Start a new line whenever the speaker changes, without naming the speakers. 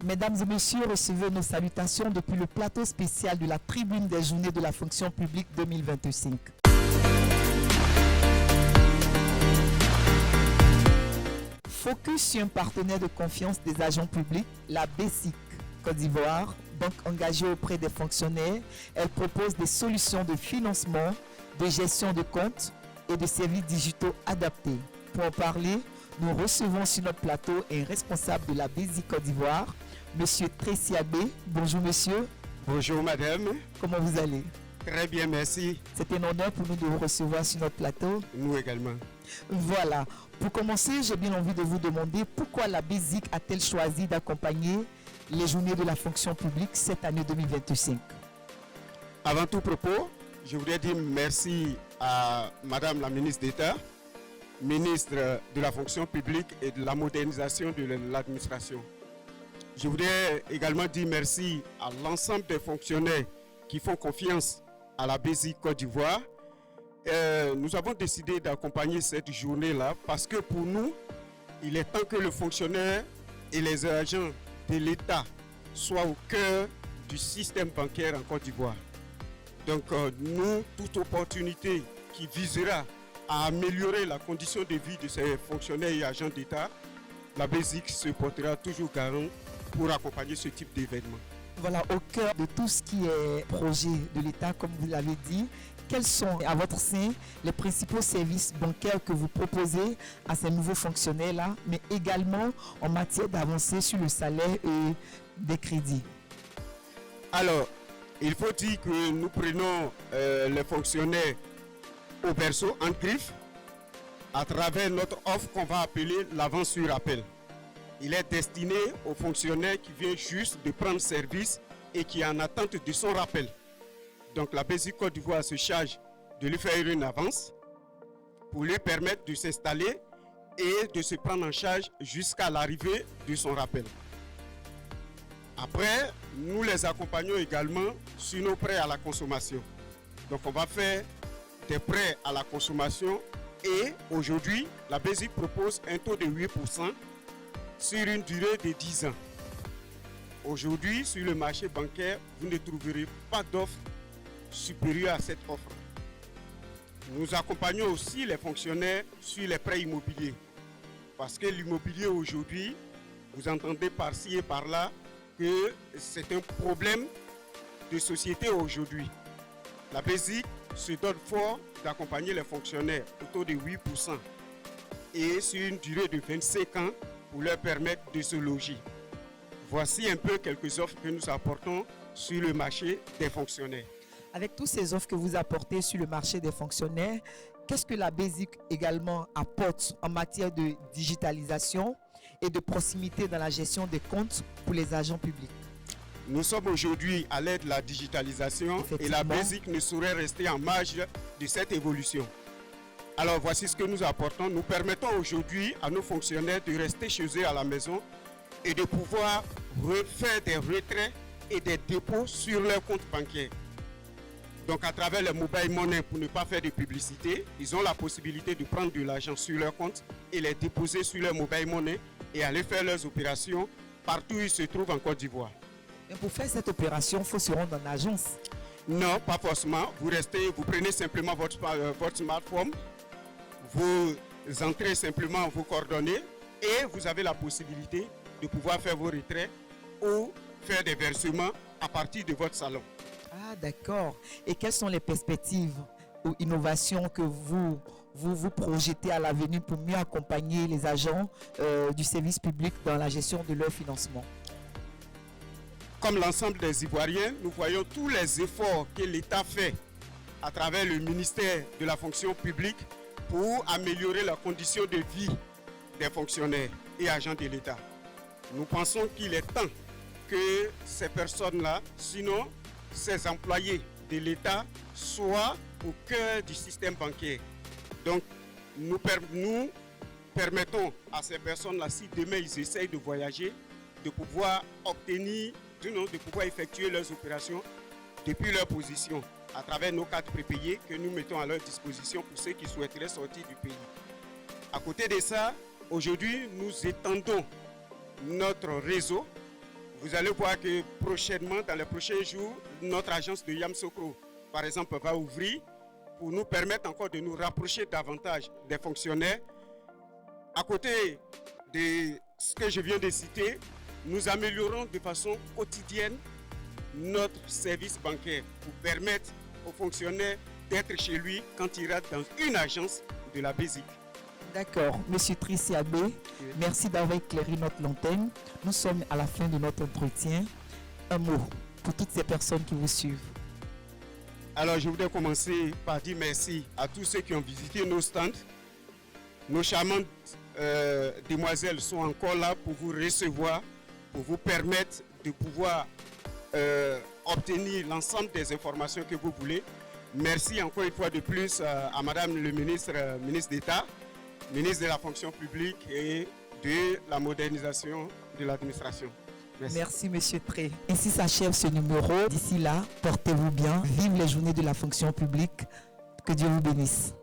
Mesdames et messieurs, recevez nos salutations depuis le plateau spécial de la tribune des journées de la fonction publique 2025. Focus sur un partenaire de confiance des agents publics, la BESIC Côte d'Ivoire, banque engagée auprès des fonctionnaires. Elle propose des solutions de financement, de gestion de comptes et de services digitaux adaptés. Pour en parler, nous recevons sur notre plateau un responsable de la BESIC Côte d'Ivoire, Monsieur Tracy Abbé. Bonjour monsieur.
Bonjour madame.
Comment vous allez?
Très bien, merci.
C'est un honneur pour nous de vous recevoir sur notre plateau.
Nous également.
Voilà. Pour commencer, j'ai bien envie de vous demander pourquoi la BESIC a-t-elle choisi d'accompagner les journées de la fonction publique cette année 2025?
Avant tout propos, je voudrais dire merci à madame la ministre d'État, ministre de la fonction publique et de la modernisation de l'administration. Je voudrais également dire merci à l'ensemble des fonctionnaires qui font confiance à la BESIC Côte d'Ivoire. Nous avons décidé d'accompagner cette journée-là parce que pour nous, il est temps que le fonctionnaire et les agents de l'État soient au cœur du système bancaire en Côte d'Ivoire. Donc nous, toute opportunité qui visera à améliorer la condition de vie de ces fonctionnaires et agents d'État, la BESIC se portera toujours garant pour accompagner ce type d'événement.
Voilà, au cœur de tout ce qui est projet de l'État, comme vous l'avez dit, quels sont à votre sein les principaux services bancaires que vous proposez à ces nouveaux fonctionnaires-là, mais également en matière d'avancée sur le salaire et des crédits?
Alors, il faut dire que nous prenons les fonctionnaires au berceau, en griffe, à travers notre offre qu'on va appeler l'avance sur appel. Il est destiné aux fonctionnaires qui viennent juste de prendre service et qui est en attente de son rappel. Donc la BESIC Côte d'Ivoire se charge de lui faire une avance pour lui permettre de s'installer et de se prendre en charge jusqu'à l'arrivée de son rappel. Après, nous les accompagnons également sur nos prêts à la consommation. Donc on va faire des prêts à la consommation et aujourd'hui, la BESIC propose un taux de 8% sur une durée de 10 ans. Aujourd'hui, sur le marché bancaire, vous ne trouverez pas d'offre supérieure à cette offre. Nous accompagnons aussi les fonctionnaires sur les prêts immobiliers. Parce que l'immobilier aujourd'hui, vous entendez par-ci et par-là que c'est un problème de société aujourd'hui. La BESIC se donne fort d'accompagner les fonctionnaires autour de 8% et sur une durée de 25 ans pour leur permettre de se loger. Voici un peu quelques offres que nous apportons sur le marché des fonctionnaires.
Avec toutes ces offres que vous apportez sur le marché des fonctionnaires, qu'est-ce que la BESIC également apporte en matière de digitalisation et de proximité dans la gestion des comptes pour les agents publics?
Nous sommes aujourd'hui à l'aide de la digitalisation et la BESIC ne saurait rester en marge de cette évolution. Alors voici ce que nous apportons. Nous permettons aujourd'hui à nos fonctionnaires de rester chez eux à la maison et de pouvoir refaire des retraits et des dépôts sur leur compte bancaire. Donc à travers le mobile money, pour ne pas faire de publicité, ils ont la possibilité de prendre de l'argent sur leur compte et les déposer sur leur mobile money et aller faire leurs opérations partout où ils se trouvent en Côte d'Ivoire.
Et pour faire cette opération, il faut se rendre en agence?
Non, pas forcément. Vous prenez simplement votre smartphone, vous entrez simplement vos coordonnées et vous avez la possibilité de pouvoir faire vos retraits ou faire des versements à partir de votre salon.
Ah d'accord. Et quelles sont les perspectives ou innovations que vous projetez à l'avenir pour mieux accompagner les agents du service public dans la gestion de leur financement?
Comme l'ensemble des Ivoiriens, nous voyons tous les efforts que l'État fait à travers le ministère de la fonction publique pour améliorer la condition de vie des fonctionnaires et agents de l'État. Nous pensons qu'il est temps que ces personnes-là, sinon ces employés de l'État, soient au cœur du système bancaire. Donc, nous permettons à ces personnes-là, si demain ils essayent de voyager, de pouvoir obtenir, de pouvoir effectuer leurs opérations depuis leur position à travers nos cartes prépayées que nous mettons à leur disposition pour ceux qui souhaiteraient sortir du pays. À côté de ça, aujourd'hui, nous étendons notre réseau. Vous allez voir que prochainement, dans les prochains jours, notre agence de Yamoussoukro, par exemple, va ouvrir pour nous permettre encore de nous rapprocher davantage des fonctionnaires. À côté de ce que je viens de citer, nous améliorons de façon quotidienne notre service bancaire pour permettre aux fonctionnaires d'être chez lui quand il ira dans une agence de la BESIC.
D'accord, Monsieur Trissiabé, merci d'avoir éclairé notre lanterne. Nous sommes à la fin de notre entretien. Un mot pour toutes ces personnes qui vous suivent.
Alors, je voudrais commencer par dire merci à tous ceux qui ont visité nos stands. Nos charmantes demoiselles sont encore là pour vous recevoir, pour vous permettre de pouvoir obtenir l'ensemble des informations que vous voulez. Merci encore une fois de plus à Madame le ministre d'État, ministre de la fonction publique et de la modernisation de l'administration.
Merci Monsieur Tré. Ainsi s'achève ce numéro. D'ici là, portez-vous bien. Vive les journées de la fonction publique. Que Dieu vous bénisse.